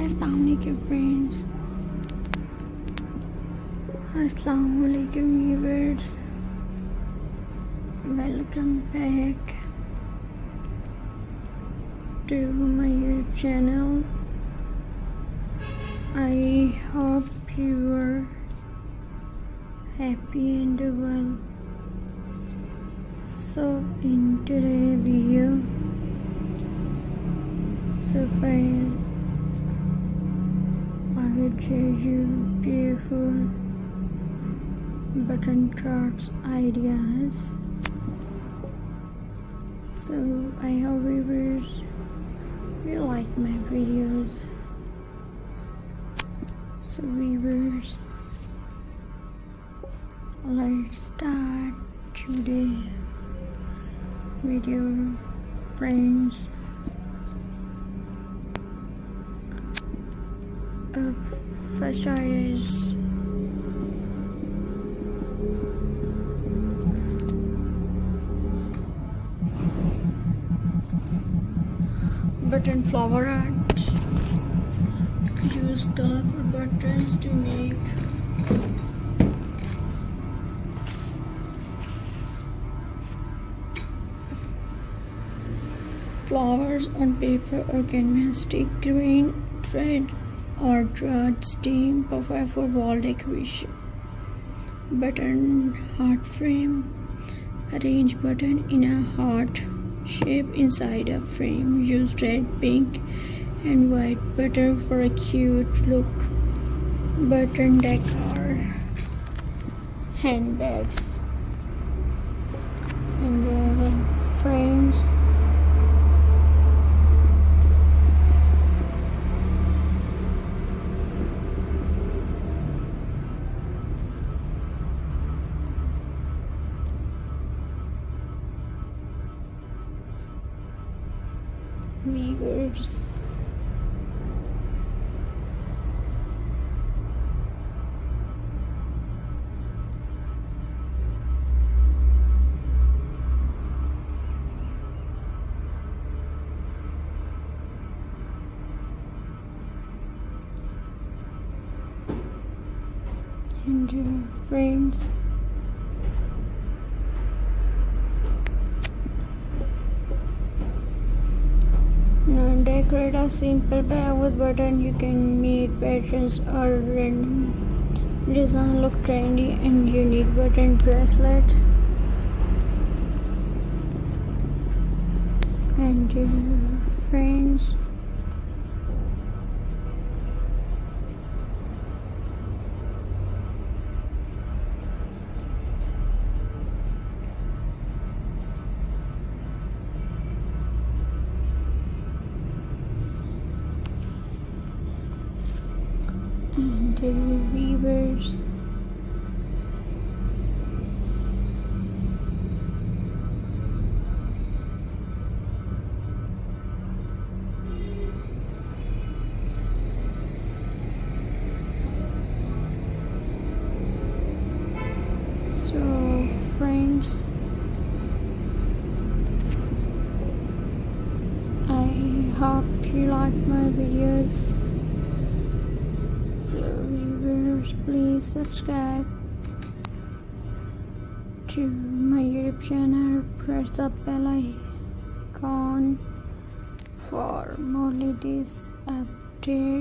Assalamualaikum friends. Assalamualaikum viewers. Welcome back to my YouTube channel. I hope you are happy and well. So in today's video, friends, I will show you beautiful button crafts ideas. So I hope viewers will like my videos. So viewers, let's start today video, friends. First idea is button flower art. Use colorful buttons to make flowers on paper or canvas. Stick green thread or dried steam, perfect for wall decoration. Button heart frame. Arrange button in a heart shape inside a frame. Use red, pink and white button for a cute look. Button decor. Handbags and frames. Weavers. And frames. Now decorate a simple bag with button. You can make patterns or random design look trendy and unique. Button bracelet and friends. And weavers. So friends, I hope you like my videos. So viewers, please subscribe to my YouTube channel. Press the bell icon for more latest updates.